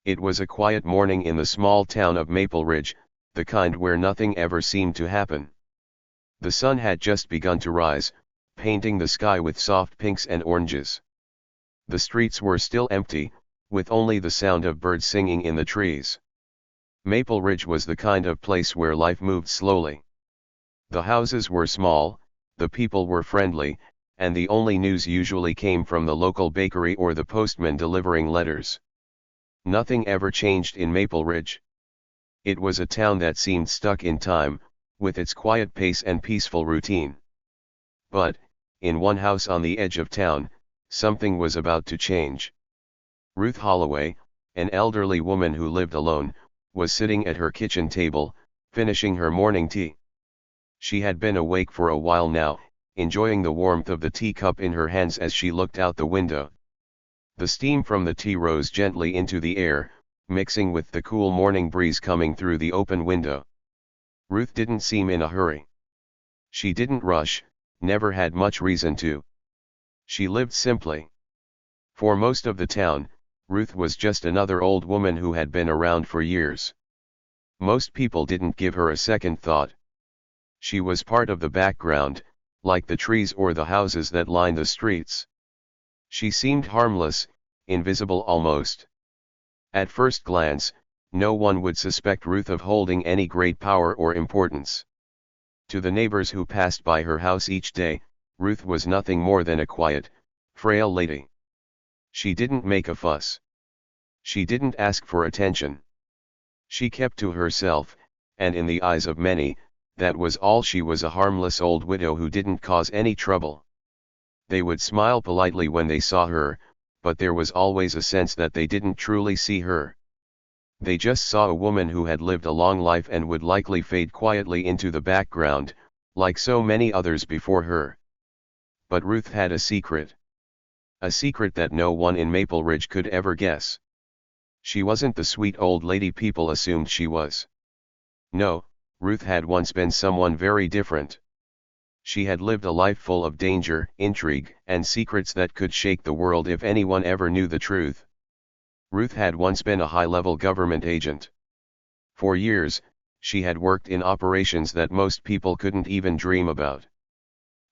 It was a quiet morning in the small town of Maple Ridge, the kind where nothing ever seemed to happen. The sun had just begun to rise, painting the sky with soft pinks and oranges. The streets were still empty, with only the sound of birds singing in the trees. Maple Ridge was the kind of place where life moved slowly. The houses were small, the people were friendly, and the only news usually came from the local bakery or the postman delivering letters. Nothing ever changed in Maple Ridge. It was a town that seemed stuck in time, with its quiet pace and peaceful routine. But, in one house on the edge of town, something was about to change. Ruth Holloway, an elderly woman who lived alone, was sitting at her kitchen table, finishing her morning tea. She had been awake for a while now, enjoying the warmth of the teacup in her hands as she looked out the window. The steam from the tea rose gently into the air, mixing with the cool morning breeze coming through the open window. Ruth didn't seem in a hurry. She didn't rush, never had much reason to. She lived simply. For most of the town, Ruth was just another old woman who had been around for years. Most people didn't give her a second thought. She was part of the background, like the trees or the houses that lined the streets. She seemed harmless, invisible almost. At first glance, no one would suspect Ruth of holding any great power or importance. To the neighbors who passed by her house each day, Ruth was nothing more than a quiet, frail lady. She didn't make a fuss. She didn't ask for attention. She kept to herself, and in the eyes of many, that was all. She was a harmless old widow who didn't cause any trouble. They would smile politely when they saw her, but there was always a sense that they didn't truly see her. They just saw a woman who had lived a long life and would likely fade quietly into the background, like so many others before her. But Ruth had a secret. A secret that no one in Maple Ridge could ever guess. She wasn't the sweet old lady people assumed she was. No, Ruth had once been someone very different. She had lived a life full of danger, intrigue, and secrets that could shake the world if anyone ever knew the truth. Ruth had once been a high-level government agent. For years, she had worked in operations that most people couldn't even dream about.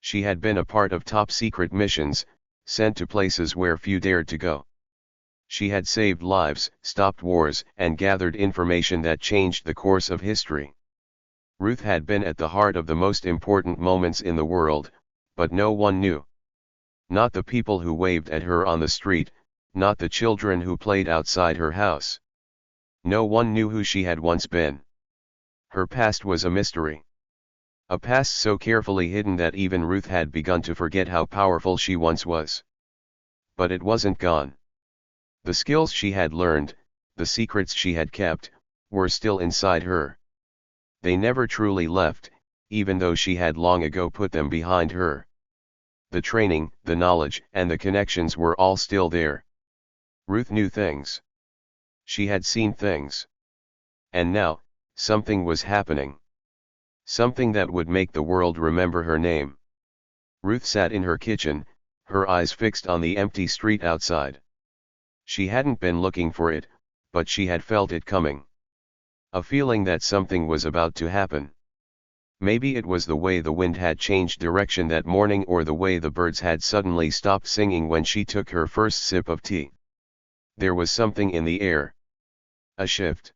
She had been a part of top-secret missions, sent to places where few dared to go. She had saved lives, stopped wars, and gathered information that changed the course of history. Ruth had been at the heart of the most important moments in the world, but no one knew. Not the people who waved at her on the street, not the children who played outside her house. No one knew who she had once been. Her past was a mystery. A past so carefully hidden that even Ruth had begun to forget how powerful she once was. But it wasn't gone. The skills she had learned, the secrets she had kept, were still inside her. They never truly left, even though she had long ago put them behind her. The training, the knowledge, and the connections were all still there. Ruth knew things. She had seen things. And now, something was happening. Something that would make the world remember her name. Ruth sat in her kitchen, her eyes fixed on the empty street outside. She hadn't been looking for it, but she had felt it coming. A feeling that something was about to happen. Maybe it was the way the wind had changed direction that morning, or the way the birds had suddenly stopped singing when she took her first sip of tea. There was something in the air. A shift.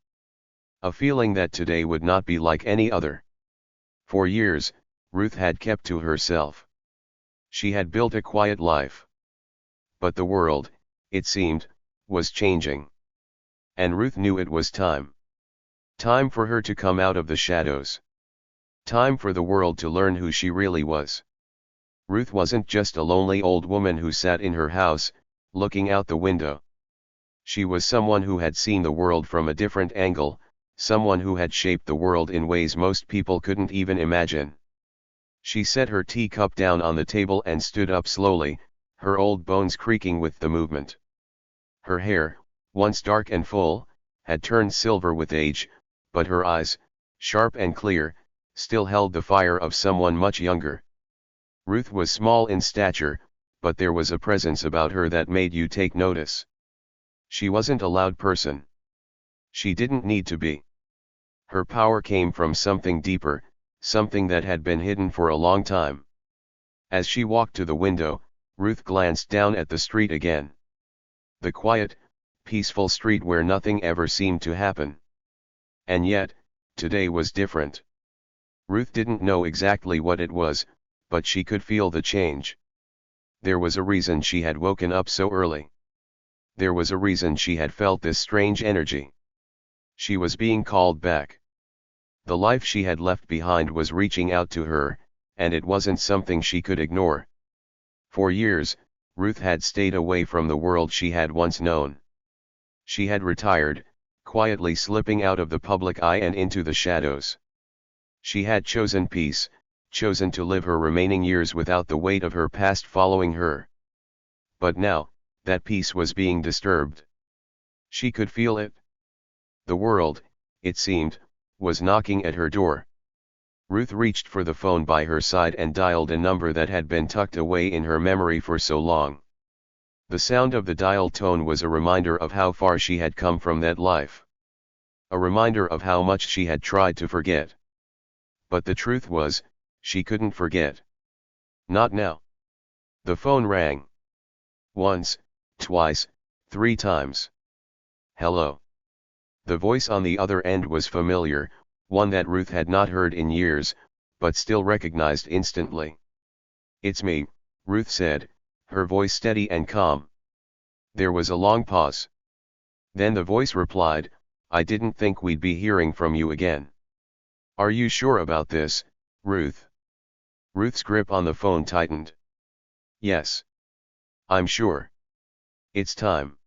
A feeling that today would not be like any other. For years, Ruth had kept to herself. She had built a quiet life. But the world, it seemed, was changing. And Ruth knew it was time. Time for her to come out of the shadows. Time for the world to learn who she really was. Ruth wasn't just a lonely old woman who sat in her house, looking out the window. She was someone who had seen the world from a different angle, someone who had shaped the world in ways most people couldn't even imagine. She set her teacup down on the table and stood up slowly, her old bones creaking with the movement. Her hair, once dark and full, had turned silver with age, but her eyes, sharp and clear, still held the fire of someone much younger. Ruth was small in stature, but there was a presence about her that made you take notice. She wasn't a loud person. She didn't need to be. Her power came from something deeper, something that had been hidden for a long time. As she walked to the window, Ruth glanced down at the street again. The quiet, peaceful street where nothing ever seemed to happen. And yet, today was different. Ruth didn't know exactly what it was, but she could feel the change. There was a reason she had woken up so early. There was a reason she had felt this strange energy. She was being called back. The life she had left behind was reaching out to her, and it wasn't something she could ignore. For years, Ruth had stayed away from the world she had once known. She had retired, quietly slipping out of the public eye and into the shadows. She had chosen peace, chosen to live her remaining years without the weight of her past following her. But now, that peace was being disturbed. She could feel it. The world, it seemed, was knocking at her door. Ruth reached for the phone by her side and dialed a number that had been tucked away in her memory for so long. The sound of the dial tone was a reminder of how far she had come from that life. A reminder of how much she had tried to forget. But the truth was, she couldn't forget. Not now. The phone rang. Once, twice, 3 times. Hello. The voice on the other end was familiar, one that Ruth had not heard in years, but still recognized instantly. "It's me," Ruth said, her voice steady and calm. There was a long pause. Then the voice replied, "I didn't think we'd be hearing from you again." "Are you sure about this, Ruth?" Ruth's grip on the phone tightened. "Yes. I'm sure. It's time."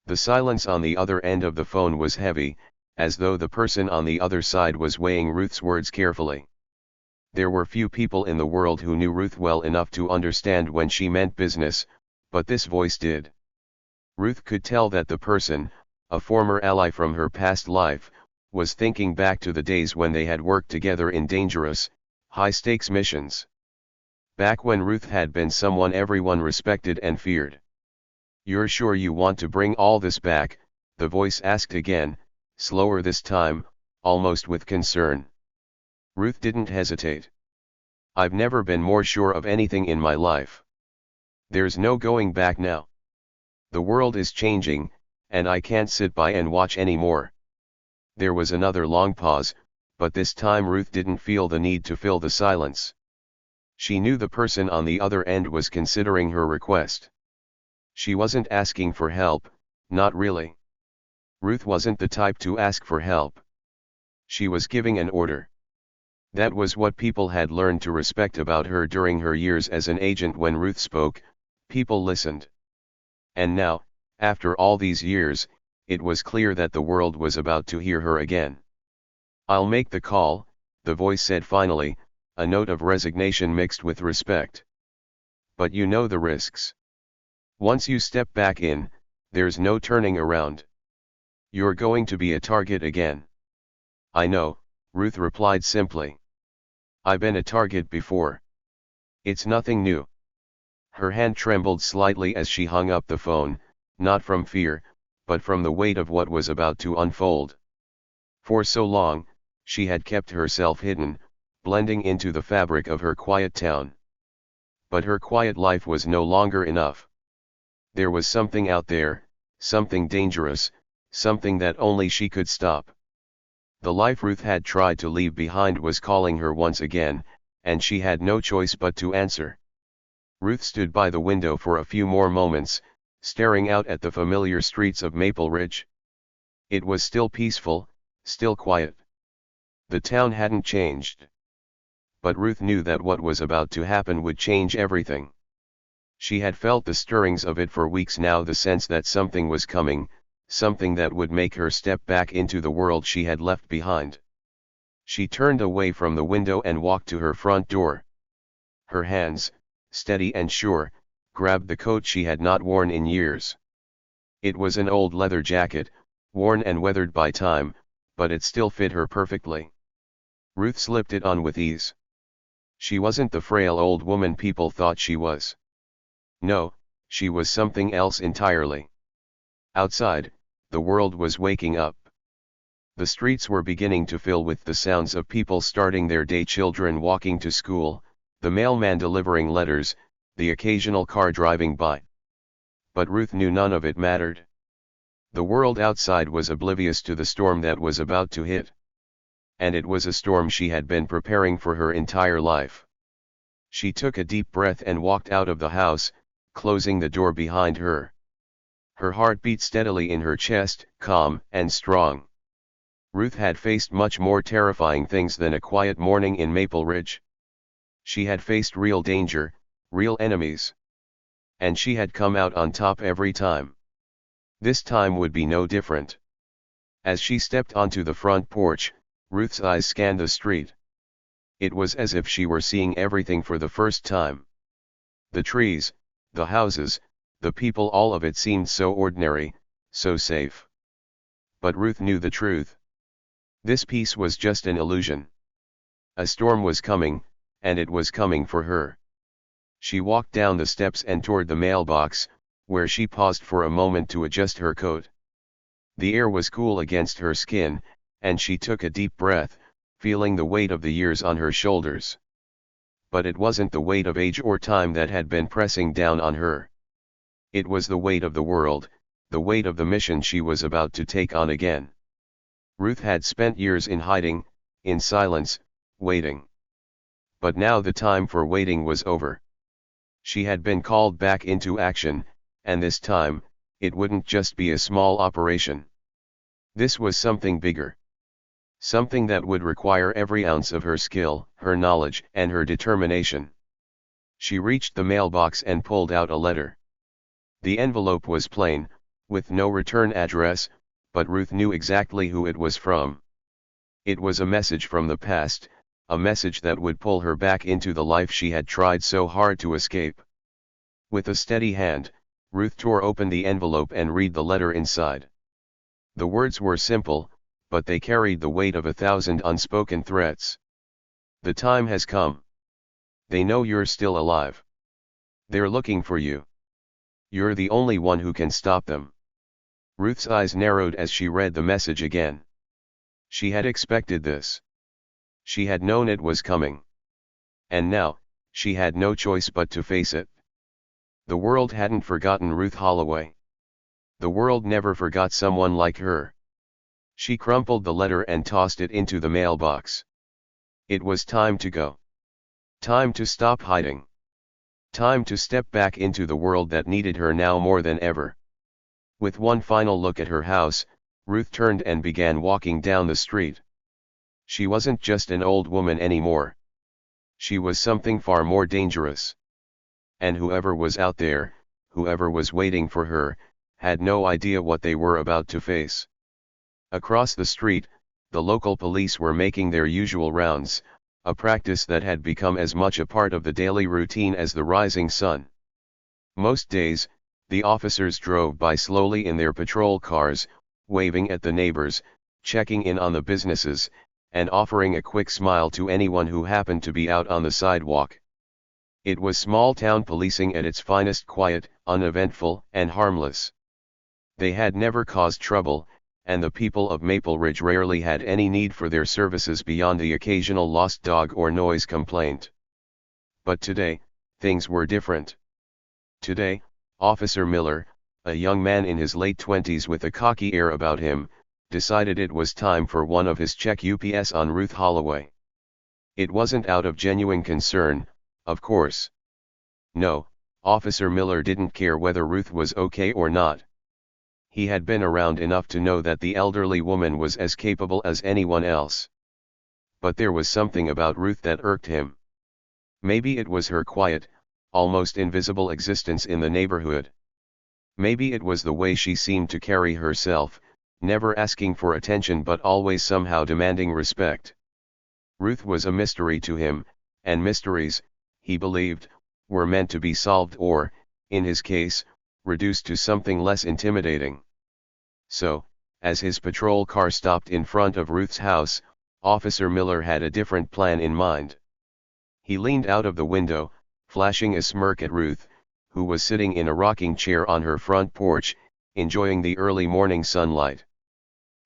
The silence on the other end of the phone was heavy, as though the person on the other side was weighing Ruth's words carefully. There were few people in the world who knew Ruth well enough to understand when she meant business, but this voice did. Ruth could tell that the person, a former ally from her past life, was thinking back to the days when they had worked together in dangerous, high-stakes missions. Back when Ruth had been someone everyone respected and feared. "You're sure you want to bring all this back?" the voice asked again, slower this time, almost with concern. Ruth didn't hesitate. "I've never been more sure of anything in my life. There's no going back now. The world is changing, and I can't sit by and watch anymore." There was another long pause, but this time Ruth didn't feel the need to fill the silence. She knew the person on the other end was considering her request. She wasn't asking for help, not really. Ruth wasn't the type to ask for help. She was giving an order. That was what people had learned to respect about her during her years as an agent. When Ruth spoke, people listened. And now, after all these years, it was clear that the world was about to hear her again. "I'll make the call," the voice said finally, a note of resignation mixed with respect. "But you know the risks. Once you step back in, there's no turning around. You're going to be a target again." "I know," Ruth replied simply. "I've been a target before. It's nothing new." Her hand trembled slightly as she hung up the phone, not from fear, but from the weight of what was about to unfold. For so long, she had kept herself hidden, blending into the fabric of her quiet town. But her quiet life was no longer enough. There was something out there, something dangerous, something that only she could stop. The life Ruth had tried to leave behind was calling her once again, and she had no choice but to answer. Ruth stood by the window for a few more moments, staring out at the familiar streets of Maple Ridge. It was still peaceful, still quiet. The town hadn't changed. But Ruth knew that what was about to happen would change everything. She had felt the stirrings of it for weeks now, the sense that something was coming, something that would make her step back into the world she had left behind. She turned away from the window and walked to her front door. Her hands, steady and sure, grabbed the coat she had not worn in years. It was an old leather jacket, worn and weathered by time, but it still fit her perfectly. Ruth slipped it on with ease. She wasn't the frail old woman people thought she was. No, she was something else entirely. Outside, the world was waking up. The streets were beginning to fill with the sounds of people starting their day, children walking to school, the mailman delivering letters, the occasional car driving by. But Ruth knew none of it mattered. The world outside was oblivious to the storm that was about to hit. And it was a storm she had been preparing for her entire life. She took a deep breath and walked out of the house, closing the door behind her. Her heart beat steadily in her chest, calm and strong. Ruth had faced much more terrifying things than a quiet morning in Maple Ridge. She had faced real danger, real enemies. And she had come out on top every time. This time would be no different. As she stepped onto the front porch, Ruth's eyes scanned the street. It was as if she were seeing everything for the first time. The trees, the houses, the people, all of it seemed so ordinary, so safe. But Ruth knew the truth. This peace was just an illusion. A storm was coming, and it was coming for her. She walked down the steps and toward the mailbox, where she paused for a moment to adjust her coat. The air was cool against her skin, and she took a deep breath, feeling the weight of the years on her shoulders. But it wasn't the weight of age or time that had been pressing down on her. It was the weight of the world, the weight of the mission she was about to take on again. Ruth had spent years in hiding, in silence, waiting. But now the time for waiting was over. She had been called back into action, and this time, it wouldn't just be a small operation. This was something bigger. Something that would require every ounce of her skill, her knowledge, and her determination. She reached the mailbox and pulled out a letter. The envelope was plain, with no return address, but Ruth knew exactly who it was from. It was a message from the past, a message that would pull her back into the life she had tried so hard to escape. With a steady hand, Ruth tore open the envelope and read the letter inside. The words were simple, but they carried the weight of 1,000 unspoken threats. The time has come. They know you're still alive. They're looking for you. You're the only one who can stop them. Ruth's eyes narrowed as she read the message again. She had expected this. She had known it was coming. And now, she had no choice but to face it. The world hadn't forgotten Ruth Holloway. The world never forgot someone like her. She crumpled the letter and tossed it into the mailbox. It was time to go. Time to stop hiding. Time to step back into the world that needed her now more than ever. With one final look at her house, Ruth turned and began walking down the street. She wasn't just an old woman anymore. She was something far more dangerous. And whoever was out there, whoever was waiting for her, had no idea what they were about to face. Across the street, the local police were making their usual rounds, a practice that had become as much a part of the daily routine as the rising sun. Most days, the officers drove by slowly in their patrol cars, waving at the neighbors, checking in on the businesses, and offering a quick smile to anyone who happened to be out on the sidewalk. It was small-town policing at its finest, quiet, uneventful, and harmless. They had never caused trouble, and the people of Maple Ridge rarely had any need for their services beyond the occasional lost dog or noise complaint. But today, things were different. Today, Officer Miller, a young man in his late 20s with a cocky air about him, decided it was time for one of his check ups on Ruth Holloway. It wasn't out of genuine concern, of course. No, Officer Miller didn't care whether Ruth was okay or not. He had been around enough to know that the elderly woman was as capable as anyone else. But there was something about Ruth that irked him. Maybe it was her quiet, almost invisible existence in the neighborhood. Maybe it was the way she seemed to carry herself, never asking for attention but always somehow demanding respect. Ruth was a mystery to him, and mysteries, he believed, were meant to be solved or, in his case, reduced to something less intimidating. So, as his patrol car stopped in front of Ruth's house, Officer Miller had a different plan in mind. He leaned out of the window, flashing a smirk at Ruth, who was sitting in a rocking chair on her front porch, enjoying the early morning sunlight.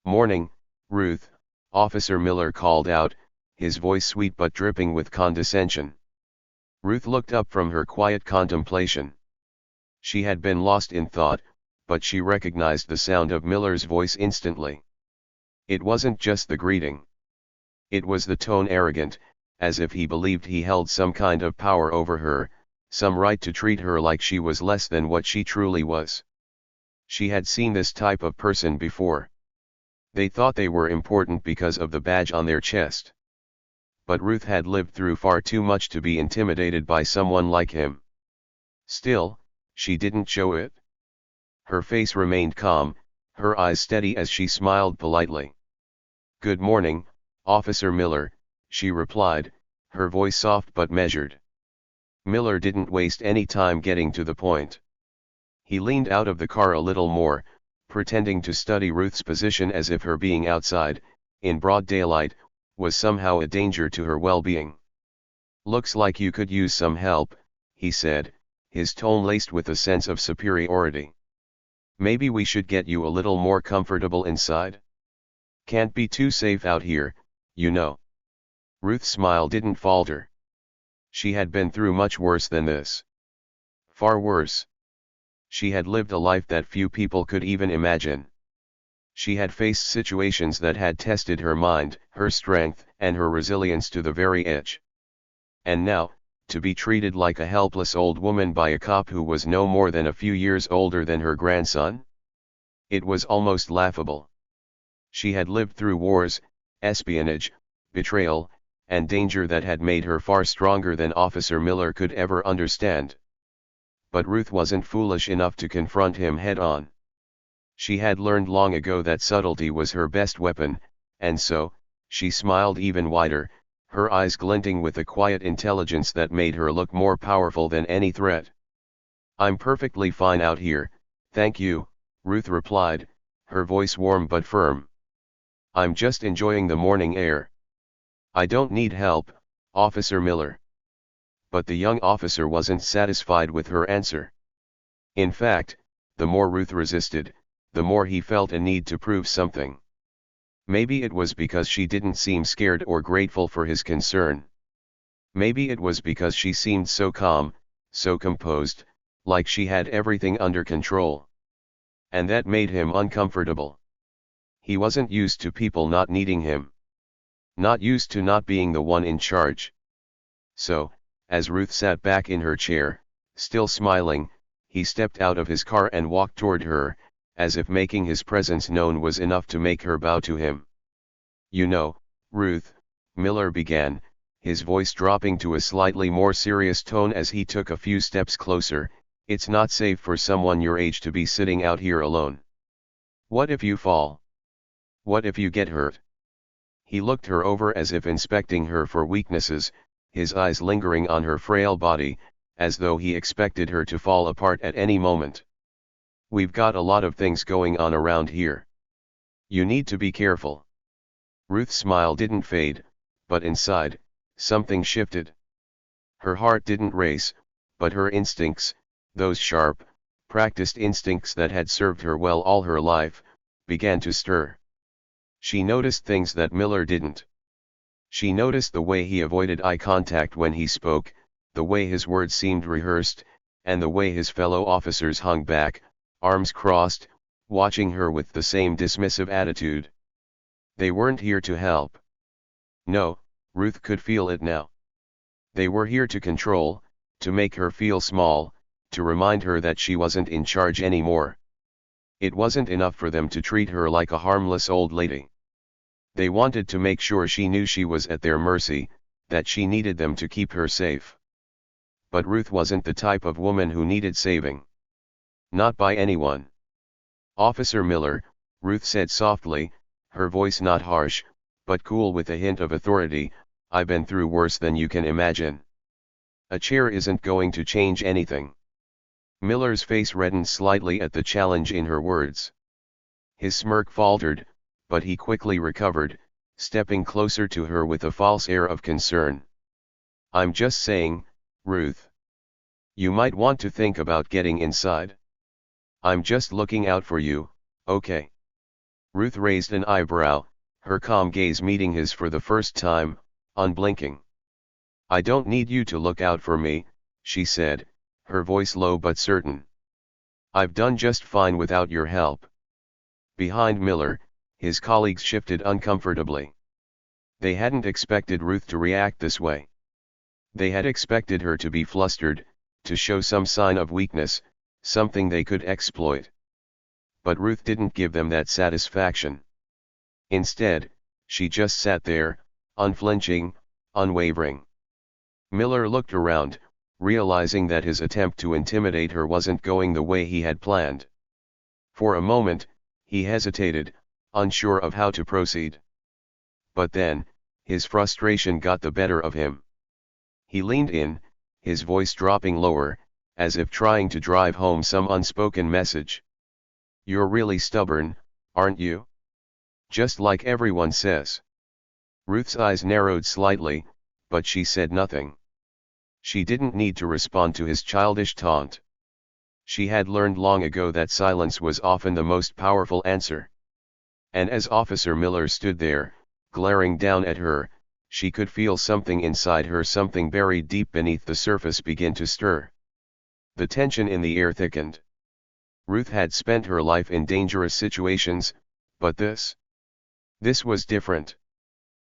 "Morning, "Ruth," Officer Miller called out, his voice sweet but dripping with condescension. Ruth looked up from her quiet contemplation. She had been lost in thought, but she recognized the sound of Miller's voice instantly. It wasn't just the greeting. It was the tone, arrogant, as if he believed he held some kind of power over her, some right to treat her like she was less than what she truly was. She had seen this type of person before. They thought they were important because of the badge on their chest. But Ruth had lived through far too much to be intimidated by someone like him. Still, she didn't show it. Her face remained calm, her eyes steady as she smiled politely. "Good morning, Officer Miller," she replied, her voice soft but measured. Miller didn't waste any time getting to the point. He leaned out of the car a little more, pretending to study Ruth's position as if her being outside, in broad daylight, was somehow a danger to her well-being. "Looks like you could use some help," he said, his tone laced with a sense of superiority. "Maybe we should get you a little more comfortable inside? Can't be too safe out here, you know." Ruth's smile didn't falter. She had been through much worse than this. Far worse. She had lived a life that few people could even imagine. She had faced situations that had tested her mind, her strength, and her resilience to the very edge. And now, to be treated like a helpless old woman by a cop who was no more than a few years older than her grandson? It was almost laughable. She had lived through wars, espionage, betrayal, and danger that had made her far stronger than Officer Miller could ever understand. But Ruth wasn't foolish enough to confront him head-on. She had learned long ago that subtlety was her best weapon, and so, she smiled even wider, her eyes glinting with a quiet intelligence that made her look more powerful than any threat. "I'm perfectly fine out here, thank you," Ruth replied, her voice warm but firm. "I'm just enjoying the morning air. I don't need help, Officer Miller." But the young officer wasn't satisfied with her answer. In fact, the more Ruth resisted, the more he felt a need to prove something. Maybe it was because she didn't seem scared or grateful for his concern. Maybe it was because she seemed so calm, so composed, like she had everything under control. And that made him uncomfortable. He wasn't used to people not needing him. Not used to not being the one in charge. So, as Ruth sat back in her chair, still smiling, he stepped out of his car and walked toward her, as if making his presence known was enough to make her bow to him. "You know, Ruth," Miller began, his voice dropping to a slightly more serious tone as he took a few steps closer, "it's not safe for someone your age to be sitting out here alone. What if you fall? What if you get hurt?" He looked her over as if inspecting her for weaknesses, his eyes lingering on her frail body, as though he expected her to fall apart at any moment. "We've got a lot of things going on around here. You need to be careful." Ruth's smile didn't fade, but inside, something shifted. Her heart didn't race, but her instincts, those sharp, practiced instincts that had served her well all her life, began to stir. She noticed things that Miller didn't. She noticed the way he avoided eye contact when he spoke, the way his words seemed rehearsed, and the way his fellow officers hung back, arms crossed, watching her with the same dismissive attitude. They weren't here to help. No, Ruth could feel it now. They were here to control, to make her feel small, to remind her that she wasn't in charge anymore. It wasn't enough for them to treat her like a harmless old lady. They wanted to make sure she knew she was at their mercy, that she needed them to keep her safe. But Ruth wasn't the type of woman who needed saving. Not by anyone. "Officer Miller," Ruth said softly, her voice not harsh, but cool with a hint of authority, "I've been through worse than you can imagine. A chair isn't going to change anything." Miller's face reddened slightly at the challenge in her words. His smirk faltered, but he quickly recovered, stepping closer to her with a false air of concern. "I'm just saying, Ruth. You might want to think about getting inside. I'm just looking out for you, okay?" Ruth raised an eyebrow, her calm gaze meeting his for the first time, unblinking. "I don't need you to look out for me," she said, her voice low but certain. "I've done just fine without your help." Behind Miller, his colleagues shifted uncomfortably. They hadn't expected Ruth to react this way. They had expected her to be flustered, to show some sign of weakness, something they could exploit. But Ruth didn't give them that satisfaction. Instead, she just sat there, unflinching, unwavering. Miller looked around, realizing that his attempt to intimidate her wasn't going the way he had planned. For a moment, he hesitated, unsure of how to proceed. But then, his frustration got the better of him. He leaned in, his voice dropping lower, as if trying to drive home some unspoken message. "You're really stubborn, aren't you? Just like everyone says." Ruth's eyes narrowed slightly, but she said nothing. She didn't need to respond to his childish taunt. She had learned long ago that silence was often the most powerful answer. And as Officer Miller stood there, glaring down at her, she could feel something inside her, something buried deep beneath the surface, begin to stir. The tension in the air thickened. Ruth had spent her life in dangerous situations, but this was different.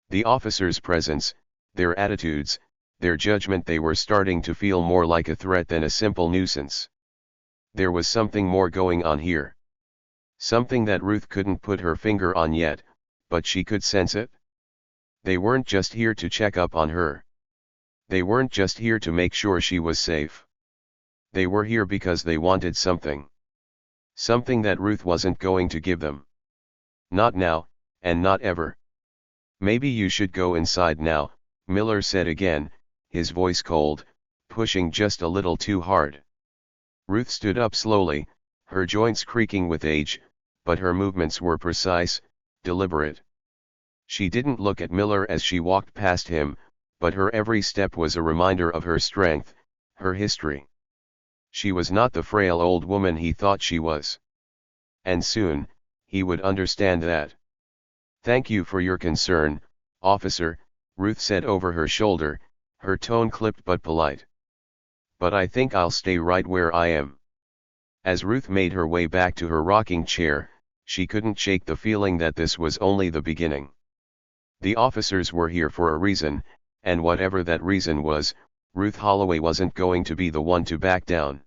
The officer's presence, their attitudes, their judgment, they were starting to feel more like a threat than a simple nuisance. There was something more going on here. Something that Ruth couldn't put her finger on yet, but she could sense it. They weren't just here to check up on her. They weren't just here to make sure she was safe. They were here because they wanted something. Something that Ruth wasn't going to give them. Not now, and not ever. "Maybe you should go inside now," Miller said again, his voice cold, pushing just a little too hard. Ruth stood up slowly, her joints creaking with age, but her movements were precise, deliberate. She didn't look at Miller as she walked past him, but her every step was a reminder of her strength, her history. She was not the frail old woman he thought she was. And soon, he would understand that. "Thank you for your concern, officer," Ruth said over her shoulder, her tone clipped but polite. "But I think I'll stay right where I am." As Ruth made her way back to her rocking chair, she couldn't shake the feeling that this was only the beginning. The officers were here for a reason, and whatever that reason was, Ruth Holloway wasn't going to be the one to back down.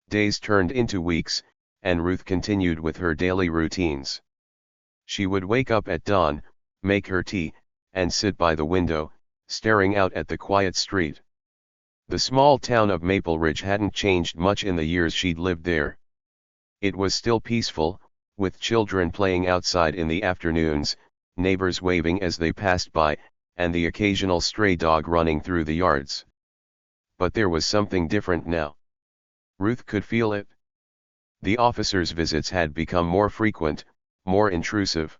Days turned into weeks, and Ruth continued with her daily routines. She would wake up at dawn, make her tea, and sit by the window, staring out at the quiet street. The small town of Maple Ridge hadn't changed much in the years she'd lived there. It was still peaceful, with children playing outside in the afternoons, neighbors waving as they passed by, and the occasional stray dog running through the yards. But there was something different now. Ruth could feel it. The officers' visits had become more frequent, more intrusive.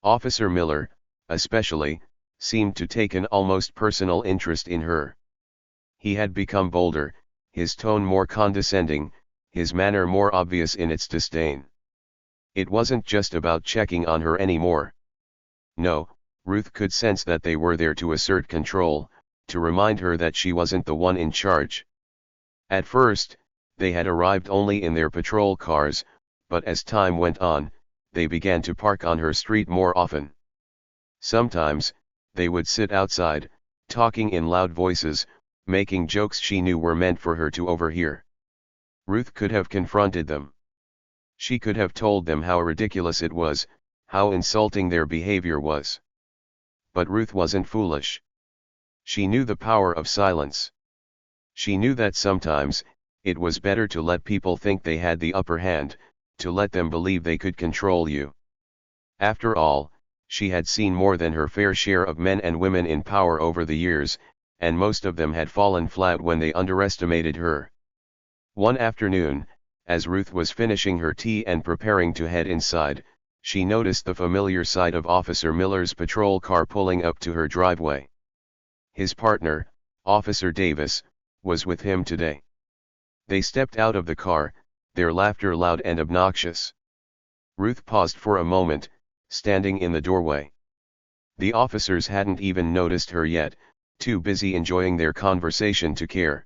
Officer Miller, especially, seemed to take an almost personal interest in her. He had become bolder, his tone more condescending, his manner more obvious in its disdain. It wasn't just about checking on her anymore. No, Ruth could sense that they were there to assert control, to remind her that she wasn't the one in charge. At first, they had arrived only in their patrol cars, but as time went on, they began to park on her street more often. Sometimes, they would sit outside, talking in loud voices, making jokes she knew were meant for her to overhear. Ruth could have confronted them. She could have told them how ridiculous it was, how insulting their behavior was. But Ruth wasn't foolish. She knew the power of silence. She knew that sometimes, it was better to let people think they had the upper hand, to let them believe they could control you. After all, she had seen more than her fair share of men and women in power over the years, and most of them had fallen flat when they underestimated her. One afternoon, as Ruth was finishing her tea and preparing to head inside, she noticed the familiar sight of Officer Miller's patrol car pulling up to her driveway. His partner, Officer Davis, was with him today. They stepped out of the car, their laughter loud and obnoxious. Ruth paused for a moment, standing in the doorway. The officers hadn't even noticed her yet, too busy enjoying their conversation to care.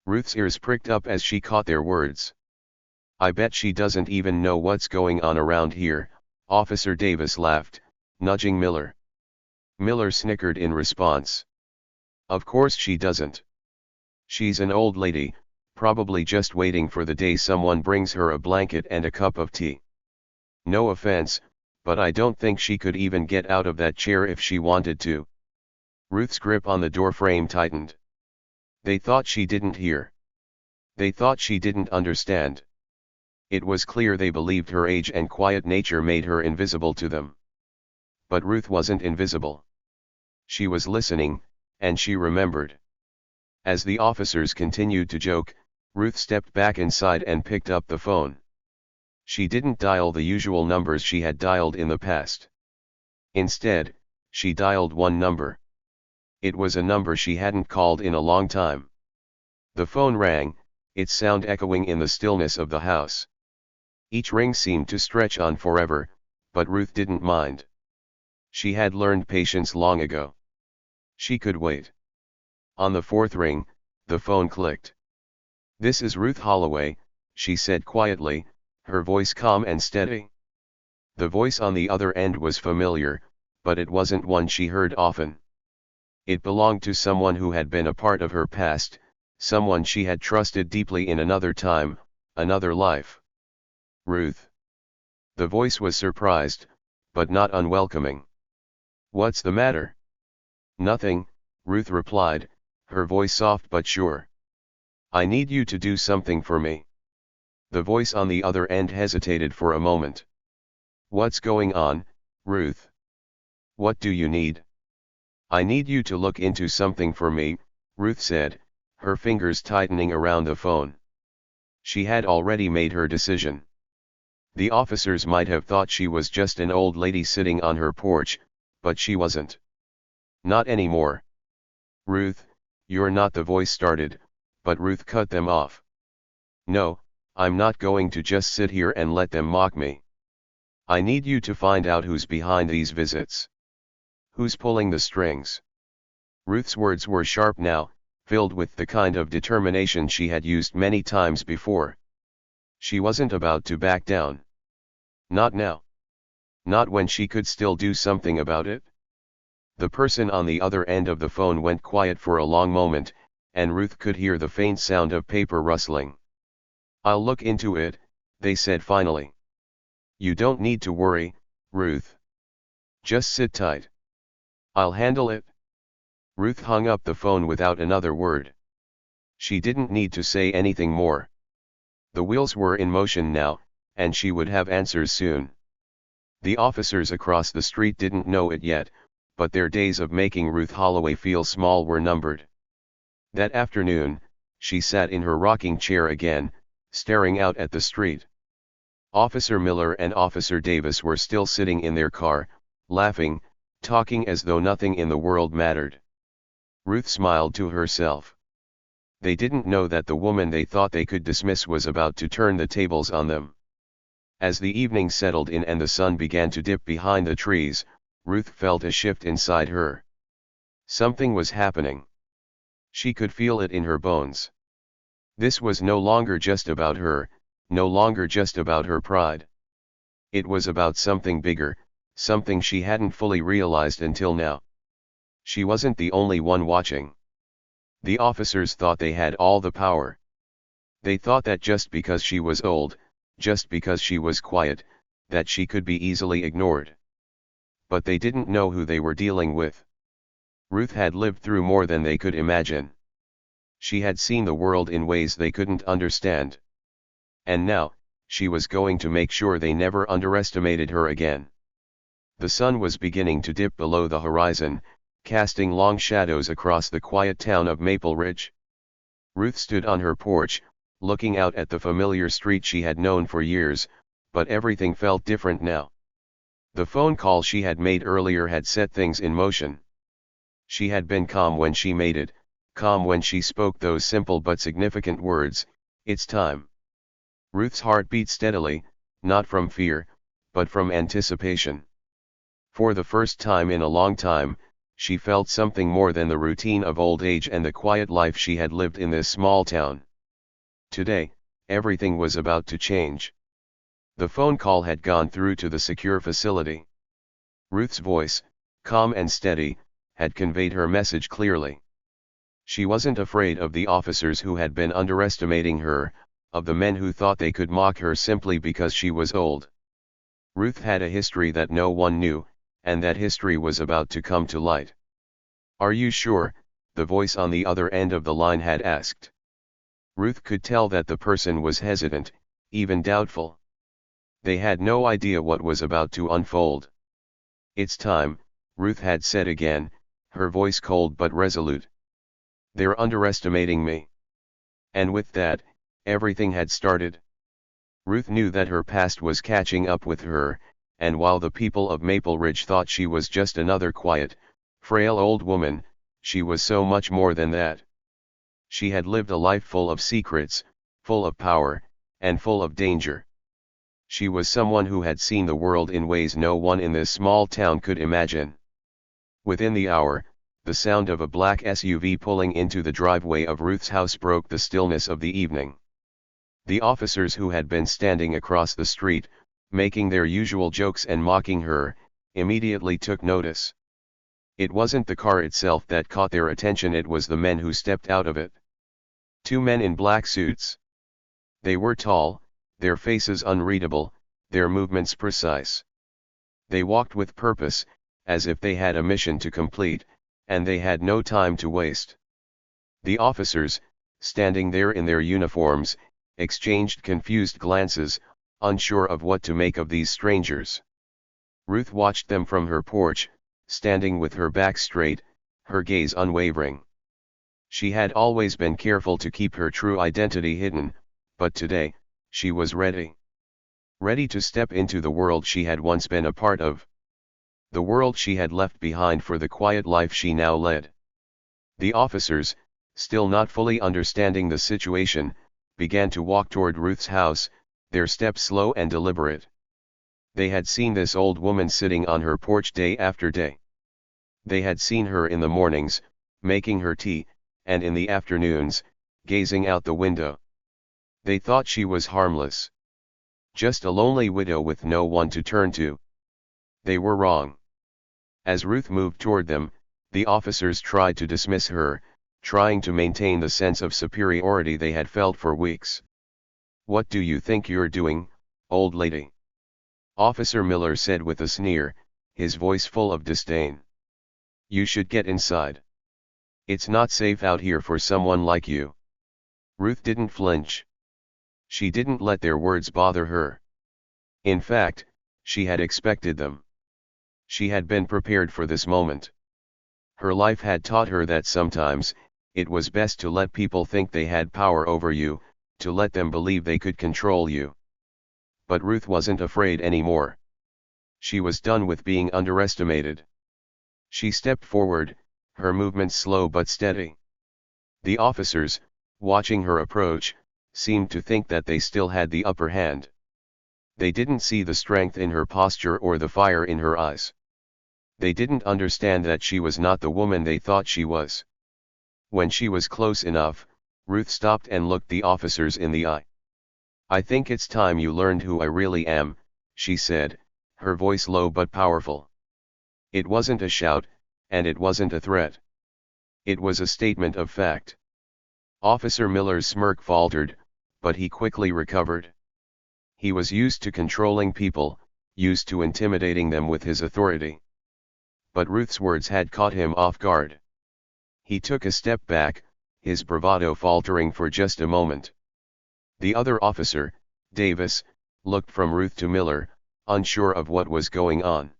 Ruth's ears pricked up as she caught their words. "I bet she doesn't even know what's going on around here," Officer Davis laughed, nudging Miller. Miller snickered in response. "Of course she doesn't. She's an old lady, probably just waiting for the day someone brings her a blanket and a cup of tea. No offense, but I don't think she could even get out of that chair if she wanted to." Ruth's grip on the doorframe tightened. They thought she didn't hear. They thought she didn't understand. It was clear they believed her age and quiet nature made her invisible to them. But Ruth wasn't invisible. She was listening, and she remembered. As the officers continued to joke, Ruth stepped back inside and picked up the phone. She didn't dial the usual numbers she had dialed in the past. Instead, she dialed one number. It was a number she hadn't called in a long time. The phone rang, its sound echoing in the stillness of the house. Each ring seemed to stretch on forever, but Ruth didn't mind. She had learned patience long ago. She could wait. On the fourth ring, the phone clicked. "This is Ruth Holloway," she said quietly, her voice calm and steady. The voice on the other end was familiar, but it wasn't one she heard often. It belonged to someone who had been a part of her past, someone she had trusted deeply in another time, another life. "Ruth." The voice was surprised, but not unwelcoming. "What's the matter?" "Nothing," Ruth replied, her voice soft but sure. "I need you to do something for me." The voice on the other end hesitated for a moment. "What's going on, Ruth? What do you need?" "I need you to look into something for me," Ruth said, her fingers tightening around the phone. She had already made her decision. The officers might have thought she was just an old lady sitting on her porch, but she wasn't. Not anymore. "Ruth, you're not," the voice started, but Ruth cut them off. "No, I'm not going to just sit here and let them mock me. I need you to find out who's behind these visits. Who's pulling the strings?" Ruth's words were sharp now, filled with the kind of determination she had used many times before. She wasn't about to back down. Not now. Not when she could still do something about it. The person on the other end of the phone went quiet for a long moment, and Ruth could hear the faint sound of paper rustling. "I'll look into it," they said finally. "You don't need to worry, Ruth. Just sit tight. I'll handle it." Ruth hung up the phone without another word. She didn't need to say anything more. The wheels were in motion now, and she would have answers soon. The officers across the street didn't know it yet, but their days of making Ruth Holloway feel small were numbered. That afternoon, she sat in her rocking chair again, staring out at the street. Officer Miller and Officer Davis were still sitting in their car, laughing, talking as though nothing in the world mattered. Ruth smiled to herself. They didn't know that the woman they thought they could dismiss was about to turn the tables on them. As the evening settled in and the sun began to dip behind the trees, Ruth felt a shift inside her. Something was happening. She could feel it in her bones. This was no longer just about her, no longer just about her pride. It was about something bigger, something she hadn't fully realized until now. She wasn't the only one watching. The officers thought they had all the power. They thought that just because she was old, just because she was quiet, that she could be easily ignored. But they didn't know who they were dealing with. Ruth had lived through more than they could imagine. She had seen the world in ways they couldn't understand. And now, she was going to make sure they never underestimated her again. The sun was beginning to dip below the horizon, casting long shadows across the quiet town of Maple Ridge. Ruth stood on her porch, looking out at the familiar street she had known for years, but everything felt different now. The phone call she had made earlier had set things in motion. She had been calm when she made it, calm when she spoke those simple but significant words, "It's time." Ruth's heart beat steadily, not from fear, but from anticipation. For the first time in a long time, she felt something more than the routine of old age and the quiet life she had lived in this small town. Today, everything was about to change. The phone call had gone through to the secure facility. Ruth's voice, calm and steady, had conveyed her message clearly. She wasn't afraid of the officers who had been underestimating her, of the men who thought they could mock her simply because she was old. Ruth had a history that no one knew, and that history was about to come to light. "Are you sure?" the voice on the other end of the line had asked. Ruth could tell that the person was hesitant, even doubtful. They had no idea what was about to unfold. "It's time," Ruth had said again, her voice cold but resolute. "They're underestimating me." And with that, everything had started. Ruth knew that her past was catching up with her, and while the people of Maple Ridge thought she was just another quiet, frail old woman, she was so much more than that. She had lived a life full of secrets, full of power, and full of danger. She was someone who had seen the world in ways no one in this small town could imagine. Within the hour, the sound of a black SUV pulling into the driveway of Ruth's house broke the stillness of the evening. The officers who had been standing across the street, making their usual jokes and mocking her, immediately took notice. It wasn't the car itself that caught their attention, it was the men who stepped out of it. Two men in black suits. They were tall, their faces unreadable, their movements precise. They walked with purpose, as if they had a mission to complete, and they had no time to waste. The officers, standing there in their uniforms, exchanged confused glances, unsure of what to make of these strangers. Ruth watched them from her porch, standing with her back straight, her gaze unwavering. She had always been careful to keep her true identity hidden, but today, she was ready. Ready to step into the world she had once been a part of. The world she had left behind for the quiet life she now led. The officers, still not fully understanding the situation, began to walk toward Ruth's house, their steps slow and deliberate. They had seen this old woman sitting on her porch day after day. They had seen her in the mornings, making her tea, and in the afternoons, gazing out the window. They thought she was harmless. Just a lonely widow with no one to turn to. They were wrong. As Ruth moved toward them, the officers tried to dismiss her, trying to maintain the sense of superiority they had felt for weeks. "What do you think you're doing, old lady?" Officer Miller said with a sneer, his voice full of disdain. "You should get inside. It's not safe out here for someone like you." Ruth didn't flinch. She didn't let their words bother her. In fact, she had expected them. She had been prepared for this moment. Her life had taught her that sometimes, it was best to let people think they had power over you, to let them believe they could control you. But Ruth wasn't afraid anymore. She was done with being underestimated. She stepped forward, her movements slow but steady. The officers, watching her approach, seemed to think that they still had the upper hand. They didn't see the strength in her posture or the fire in her eyes. They didn't understand that she was not the woman they thought she was. When she was close enough, Ruth stopped and looked the officers in the eye. "I think it's time you learned who I really am," she said, her voice low but powerful. It wasn't a shout, and it wasn't a threat. It was a statement of fact. Officer Miller's smirk faltered, but he quickly recovered. He was used to controlling people, used to intimidating them with his authority. But Ruth's words had caught him off guard. He took a step back, his bravado faltering for just a moment. The other officer, Davis, looked from Ruth to Miller, unsure of what was going on.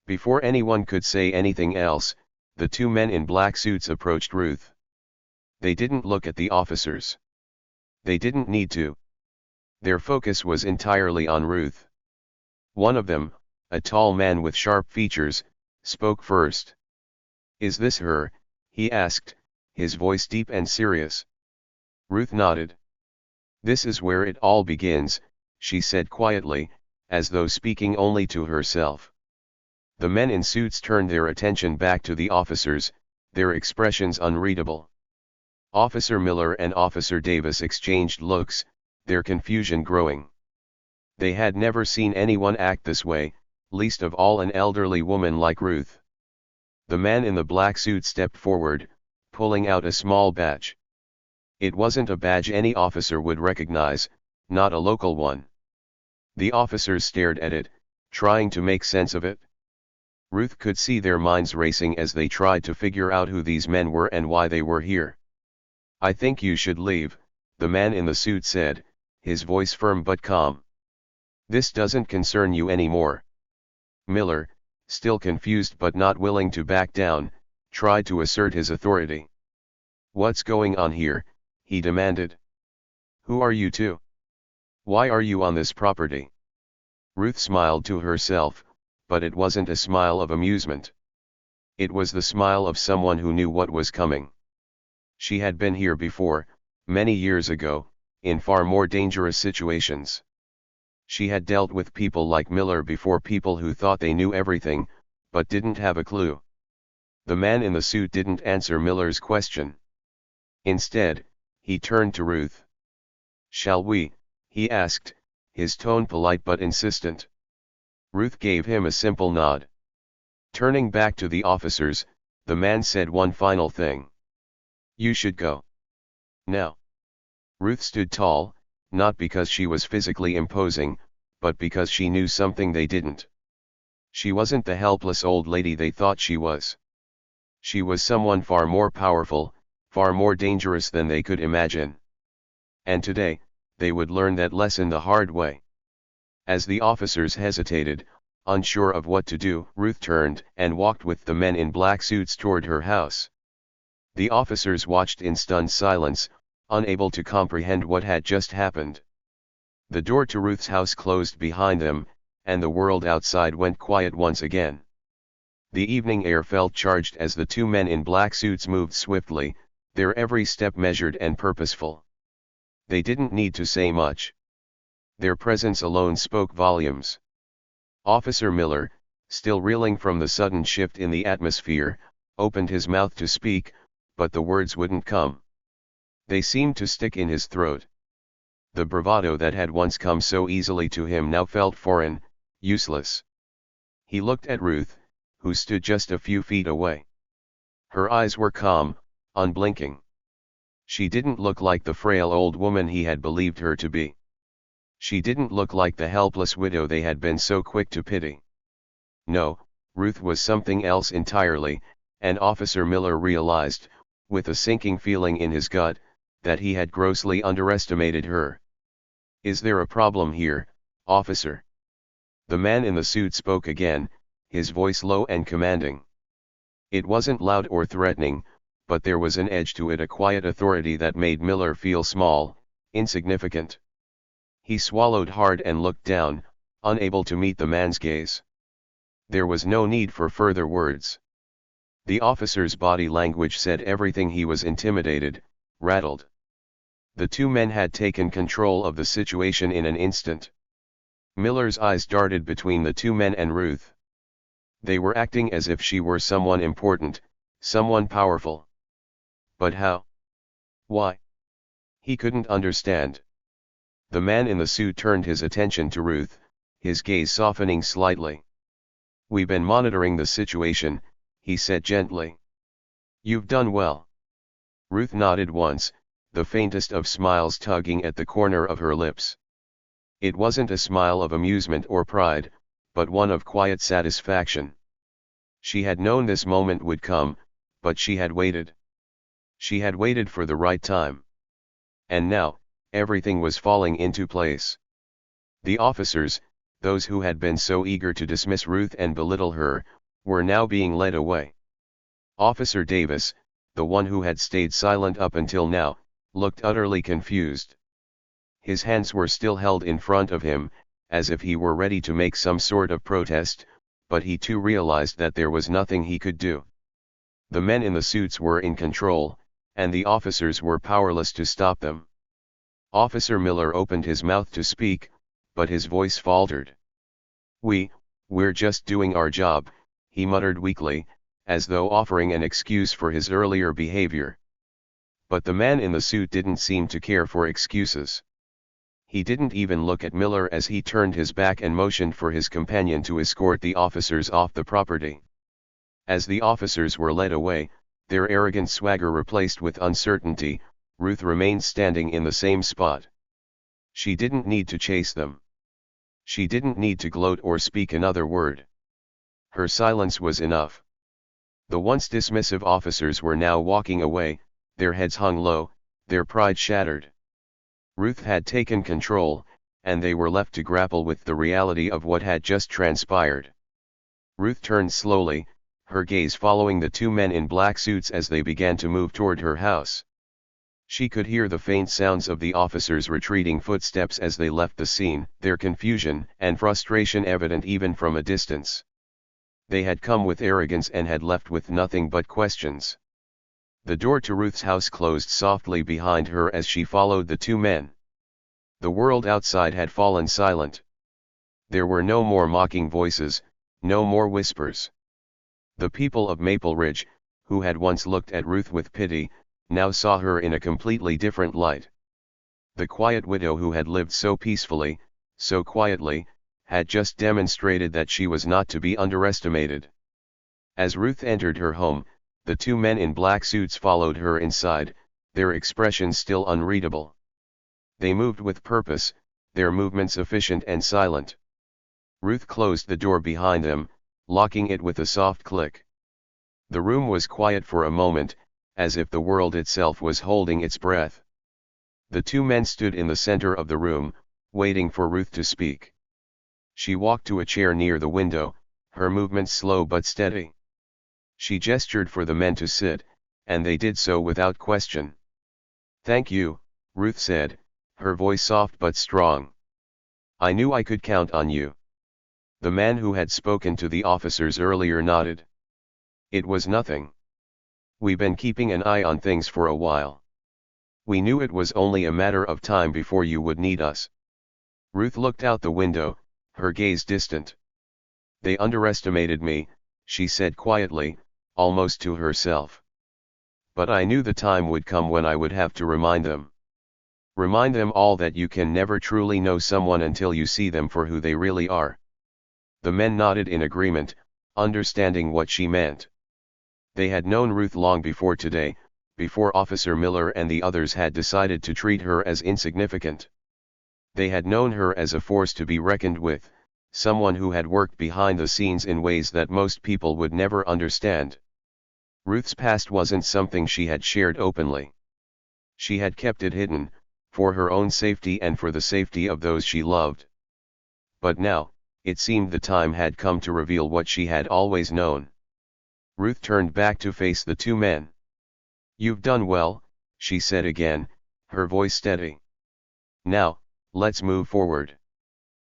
Before anyone could say anything else, the two men in black suits approached Ruth. They didn't look at the officers. They didn't need to. Their focus was entirely on Ruth. One of them, a tall man with sharp features, spoke first. "Is this her?" he asked, his voice deep and serious. Ruth nodded. "This is where it all begins," she said quietly, as though speaking only to herself. The men in suits turned their attention back to the officers, their expressions unreadable. Officer Miller and Officer Davis exchanged looks, their confusion growing. They had never seen anyone act this way, least of all an elderly woman like Ruth. The man in the black suit stepped forward, pulling out a small badge. It wasn't a badge any officer would recognize, not a local one. The officers stared at it, trying to make sense of it. Ruth could see their minds racing as they tried to figure out who these men were and why they were here. "I think you should leave," the man in the suit said, his voice firm but calm. "This doesn't concern you anymore." Miller, still confused but not willing to back down, tried to assert his authority. "What's going on here?" he demanded. "Who are you two? Why are you on this property?" Ruth smiled to herself, but it wasn't a smile of amusement. It was the smile of someone who knew what was coming. She had been here before, many years ago, in far more dangerous situations. She had dealt with people like Miller before, people who thought they knew everything, but didn't have a clue. The man in the suit didn't answer Miller's question. Instead, he turned to Ruth. "Shall we?" he asked, his tone polite but insistent. Ruth gave him a simple nod. Turning back to the officers, the man said one final thing. "You should go. Now." Ruth stood tall, not because she was physically imposing, but because she knew something they didn't. She wasn't the helpless old lady they thought she was. She was someone far more powerful, far more dangerous than they could imagine. And today, they would learn that lesson the hard way. As the officers hesitated, unsure of what to do, Ruth turned and walked with the men in black suits toward her house. The officers watched in stunned silence, unable to comprehend what had just happened. The door to Ruth's house closed behind them, and the world outside went quiet once again. The evening air felt charged as the two men in black suits moved swiftly, their every step measured and purposeful. They didn't need to say much. Their presence alone spoke volumes. Officer Miller, still reeling from the sudden shift in the atmosphere, opened his mouth to speak, but the words wouldn't come. They seemed to stick in his throat. The bravado that had once come so easily to him now felt foreign, useless. He looked at Ruth, who stood just a few feet away. Her eyes were calm, unblinking. She didn't look like the frail old woman he had believed her to be. She didn't look like the helpless widow they had been so quick to pity. No, Ruth was something else entirely, and Officer Miller realized, with a sinking feeling in his gut, that he had grossly underestimated her. "Is there a problem here, officer?" The man in the suit spoke again, his voice low and commanding. It wasn't loud or threatening, but there was an edge to it, a quiet authority that made Miller feel small, insignificant. He swallowed hard and looked down, unable to meet the man's gaze. There was no need for further words. The officer's body language said everything. He was intimidated, rattled. The two men had taken control of the situation in an instant. Miller's eyes darted between the two men and Ruth. They were acting as if she were someone important, someone powerful. But how? Why? He couldn't understand. The man in the suit turned his attention to Ruth, his gaze softening slightly. "We've been monitoring the situation," he said gently. "You've done well." Ruth nodded once, the faintest of smiles tugging at the corner of her lips. It wasn't a smile of amusement or pride, but one of quiet satisfaction. She had known this moment would come, but she had waited. She had waited for the right time. And now, everything was falling into place. The officers, those who had been so eager to dismiss Ruth and belittle her, were now being led away. Officer Davis, the one who had stayed silent up until now, looked utterly confused. His hands were still held in front of him, as if he were ready to make some sort of protest, but he too realized that there was nothing he could do. The men in the suits were in control, and the officers were powerless to stop them. Officer Miller opened his mouth to speak, but his voice faltered. We're just doing our job," he muttered weakly, as though offering an excuse for his earlier behavior. But the man in the suit didn't seem to care for excuses. He didn't even look at Miller as he turned his back and motioned for his companion to escort the officers off the property. As the officers were led away, their arrogant swagger replaced with uncertainty, Ruth remained standing in the same spot. She didn't need to chase them. She didn't need to gloat or speak another word. Her silence was enough. The once dismissive officers were now walking away, their heads hung low, their pride shattered. Ruth had taken control, and they were left to grapple with the reality of what had just transpired. Ruth turned slowly, her gaze following the two men in black suits as they began to move toward her house. She could hear the faint sounds of the officers' retreating footsteps as they left the scene, their confusion and frustration evident even from a distance. They had come with arrogance and had left with nothing but questions. The door to Ruth's house closed softly behind her as she followed the two men. The world outside had fallen silent. There were no more mocking voices, no more whispers. The people of Maple Ridge, who had once looked at Ruth with pity, now saw her in a completely different light. The quiet widow who had lived so peacefully, so quietly, had just demonstrated that she was not to be underestimated. As Ruth entered her home, the two men in black suits followed her inside, their expressions still unreadable. They moved with purpose, their movements efficient and silent. Ruth closed the door behind them, locking it with a soft click. The room was quiet for a moment, as if the world itself was holding its breath. The two men stood in the center of the room, waiting for Ruth to speak. She walked to a chair near the window, her movements slow but steady. She gestured for the men to sit, and they did so without question. "Thank you," Ruth said, her voice soft but strong. "I knew I could count on you." The man who had spoken to the officers earlier nodded. "It was nothing. We've been keeping an eye on things for a while. We knew it was only a matter of time before you would need us." Ruth looked out the window, her gaze distant. "They underestimated me," she said quietly, almost to herself. "But I knew the time would come when I would have to remind them. Remind them all that you can never truly know someone until you see them for who they really are." The men nodded in agreement, understanding what she meant. They had known Ruth long before today, before Officer Miller and the others had decided to treat her as insignificant. They had known her as a force to be reckoned with, someone who had worked behind the scenes in ways that most people would never understand. Ruth's past wasn't something she had shared openly. She had kept it hidden, for her own safety and for the safety of those she loved. But now, it seemed the time had come to reveal what she had always known. Ruth turned back to face the two men. "You've done well," she said again, her voice steady. "Now, let's move forward."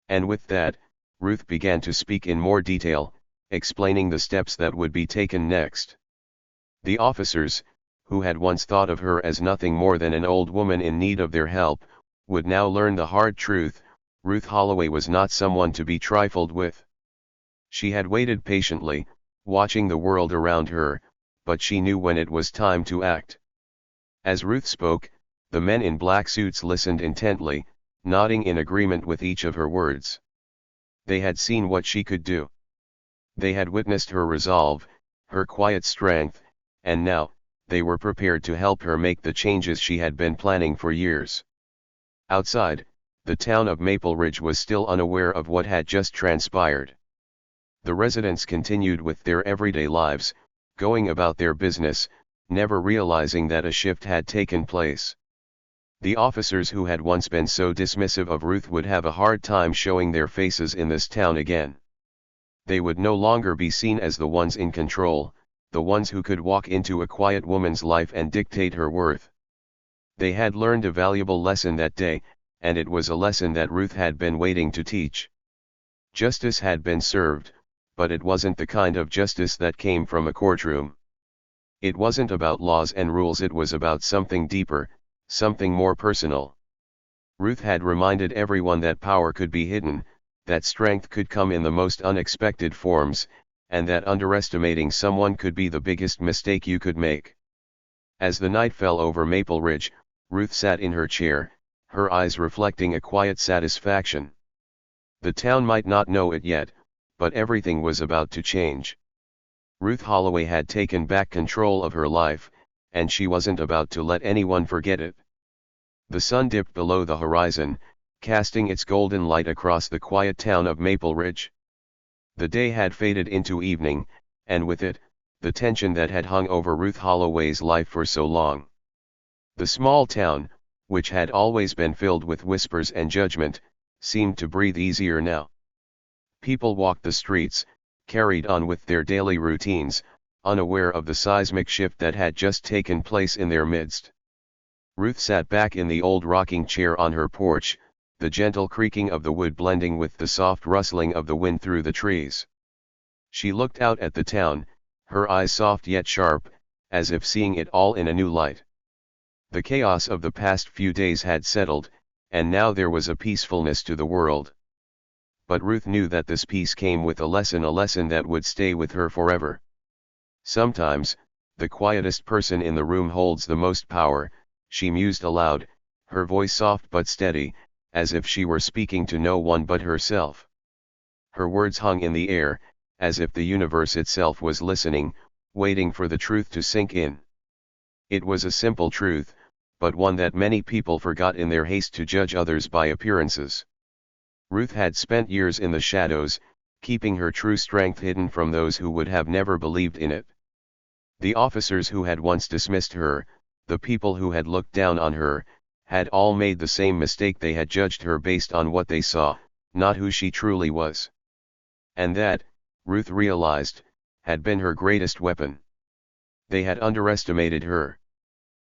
And with that, Ruth began to speak in more detail, explaining the steps that would be taken next. The officers, who had once thought of her as nothing more than an old woman in need of their help, would now learn the hard truth: Ruth Holloway was not someone to be trifled with. She had waited patiently, watching the world around her, but she knew when it was time to act. As Ruth spoke, the men in black suits listened intently, nodding in agreement with each of her words. They had seen what she could do. They had witnessed her resolve, her quiet strength, and now, they were prepared to help her make the changes she had been planning for years. Outside, the town of Maple Ridge was still unaware of what had just transpired. The residents continued with their everyday lives, going about their business, never realizing that a shift had taken place. The officers who had once been so dismissive of Ruth would have a hard time showing their faces in this town again. They would no longer be seen as the ones in control, the ones who could walk into a quiet woman's life and dictate her worth. They had learned a valuable lesson that day, and it was a lesson that Ruth had been waiting to teach. Justice had been served, but it wasn't the kind of justice that came from a courtroom. It wasn't about laws and rules, it was about something deeper, something more personal. Ruth had reminded everyone that power could be hidden, that strength could come in the most unexpected forms, and that underestimating someone could be the biggest mistake you could make. As the night fell over Maple Ridge, Ruth sat in her chair, her eyes reflecting a quiet satisfaction. The town might not know it yet, but everything was about to change. Ruth Holloway had taken back control of her life, and she wasn't about to let anyone forget it. The sun dipped below the horizon, casting its golden light across the quiet town of Maple Ridge. The day had faded into evening, and with it, the tension that had hung over Ruth Holloway's life for so long. The small town, which had always been filled with whispers and judgment, seemed to breathe easier now. People walked the streets, carried on with their daily routines, unaware of the seismic shift that had just taken place in their midst. Ruth sat back in the old rocking chair on her porch, the gentle creaking of the wood blending with the soft rustling of the wind through the trees. She looked out at the town, her eyes soft yet sharp, as if seeing it all in a new light. The chaos of the past few days had settled, and now there was a peacefulness to the world. But Ruth knew that this peace came with a lesson that would stay with her forever. Sometimes, the quietest person in the room holds the most power, she mused aloud, her voice soft but steady, as if she were speaking to no one but herself. Her words hung in the air, as if the universe itself was listening, waiting for the truth to sink in. It was a simple truth, but one that many people forgot in their haste to judge others by appearances. Ruth had spent years in the shadows, keeping her true strength hidden from those who would have never believed in it. The officers who had once dismissed her, the people who had looked down on her, had all made the same mistake. They had judged her based on what they saw, not who she truly was. And that, Ruth realized, had been her greatest weapon. They had underestimated her.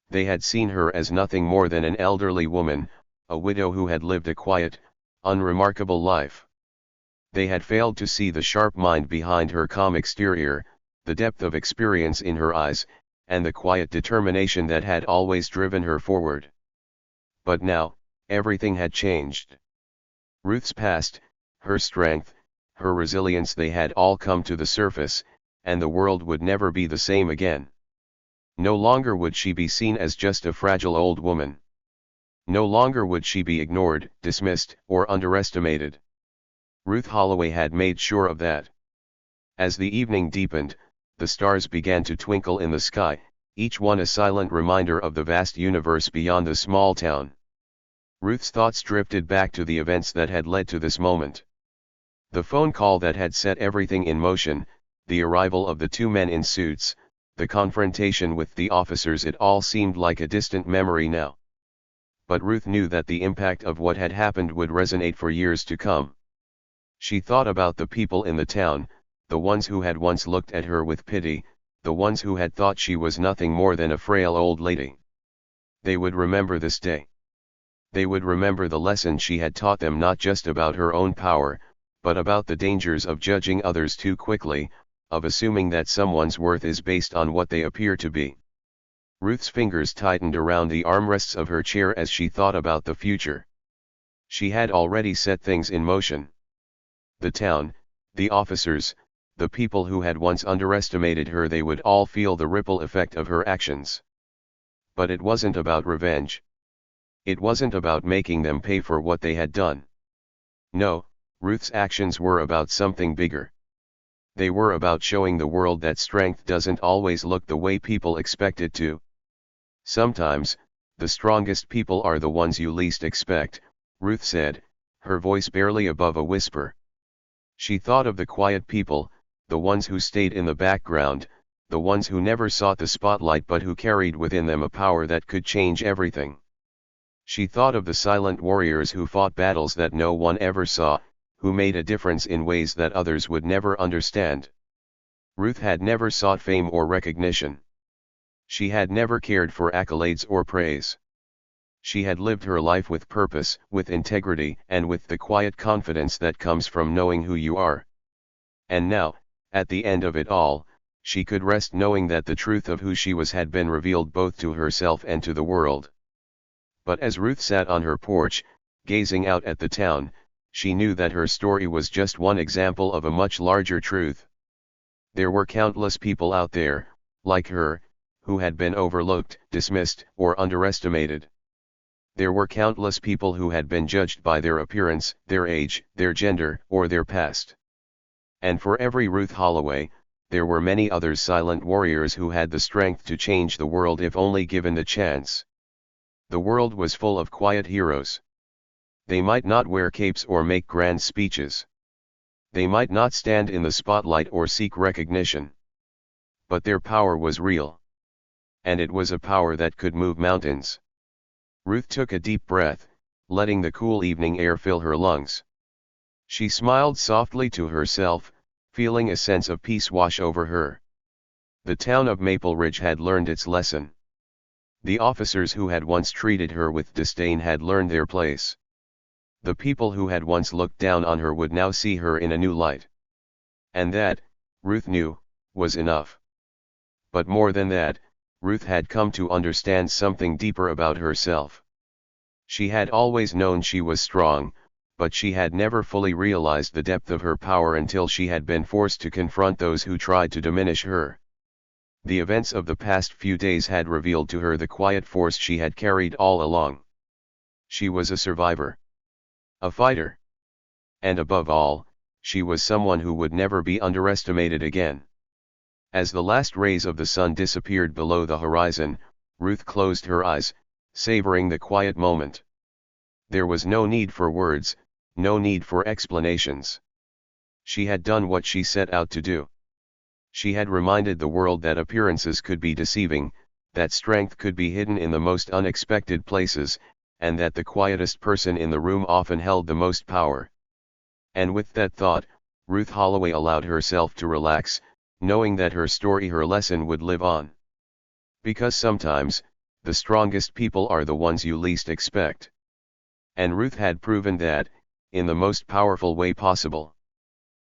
They had seen her as nothing more than an elderly woman, a widow who had lived a quiet, unremarkable life. They had failed to see the sharp mind behind her calm exterior, the depth of experience in her eyes, and the quiet determination that had always driven her forward. But now, everything had changed. Ruth's past, her strength, her resilience, they had all come to the surface, and the world would never be the same again. No longer would she be seen as just a fragile old woman. No longer would she be ignored, dismissed, or underestimated. Ruth Holloway had made sure of that. As the evening deepened, the stars began to twinkle in the sky, each one a silent reminder of the vast universe beyond the small town. Ruth's thoughts drifted back to the events that had led to this moment. The phone call that had set everything in motion, the arrival of the two men in suits, the confrontation with the officers. It all seemed like a distant memory now. But Ruth knew that the impact of what had happened would resonate for years to come. She thought about the people in the town, the ones who had once looked at her with pity, the ones who had thought she was nothing more than a frail old lady. They would remember this day. They would remember the lesson she had taught them, not just about her own power, but about the dangers of judging others too quickly, of assuming that someone's worth is based on what they appear to be. Ruth's fingers tightened around the armrests of her chair as she thought about the future. She had already set things in motion. The town, the officers, the people who had once underestimated her, they would all feel the ripple effect of her actions. But it wasn't about revenge. It wasn't about making them pay for what they had done. No, Ruth's actions were about something bigger. They were about showing the world that strength doesn't always look the way people expect it to. Sometimes, the strongest people are the ones you least expect, Ruth said, her voice barely above a whisper. She thought of the quiet people, the ones who stayed in the background, the ones who never sought the spotlight but who carried within them a power that could change everything. She thought of the silent warriors who fought battles that no one ever saw, who made a difference in ways that others would never understand. Ruth had never sought fame or recognition. She had never cared for accolades or praise. She had lived her life with purpose, with integrity, and with the quiet confidence that comes from knowing who you are. And now, at the end of it all, she could rest knowing that the truth of who she was had been revealed both to herself and to the world. But as Ruth sat on her porch, gazing out at the town, she knew that her story was just one example of a much larger truth. There were countless people out there, like her, who had been overlooked, dismissed, or underestimated. There were countless people who had been judged by their appearance, their age, their gender, or their past. And for every Ruth Holloway, there were many others, silent warriors who had the strength to change the world if only given the chance. The world was full of quiet heroes. They might not wear capes or make grand speeches. They might not stand in the spotlight or seek recognition. But their power was real. And it was a power that could move mountains. Ruth took a deep breath, letting the cool evening air fill her lungs. She smiled softly to herself, feeling a sense of peace wash over her. The town of Maple Ridge had learned its lesson. The officers who had once treated her with disdain had learned their place. The people who had once looked down on her would now see her in a new light. And that, Ruth knew, was enough. But more than that, Ruth had come to understand something deeper about herself. She had always known she was strong, but she had never fully realized the depth of her power until she had been forced to confront those who tried to diminish her. The events of the past few days had revealed to her the quiet force she had carried all along. She was a survivor. A fighter. And above all, she was someone who would never be underestimated again. As the last rays of the sun disappeared below the horizon, Ruth closed her eyes, savoring the quiet moment. There was no need for words, no need for explanations. She had done what she set out to do. She had reminded the world that appearances could be deceiving, that strength could be hidden in the most unexpected places, and that the quietest person in the room often held the most power. And with that thought, Ruth Holloway allowed herself to relax, knowing that her story, her lesson, would live on. Because sometimes, the strongest people are the ones you least expect. And Ruth had proven that, in the most powerful way possible.